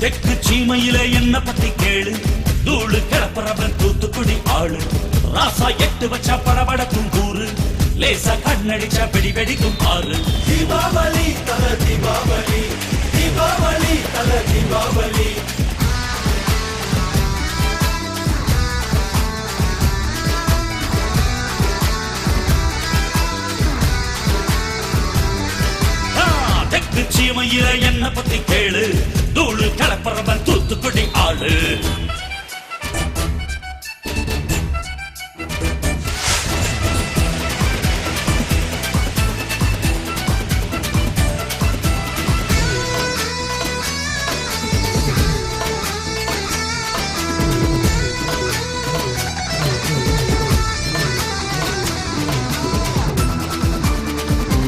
தெற்கு சீமையில என்ன பத்தி கேளு, தூளு கிளப்புறவன் தூத்துக்குடி ஆளு. ராசா எட்டு வச்சா படபடக்கும் கூறு, லேசா கண்ணடிச்சா வெடி வெடிக்கும் ஆறு. தீபாவளி தல தீபாவளி, தீபாவளி தல தீபாவளி. தெற்கு சீமையில என்ன பத்தி கேளு, தூளு கிளப்புறவன் தூத்துக்குடி ஆளு.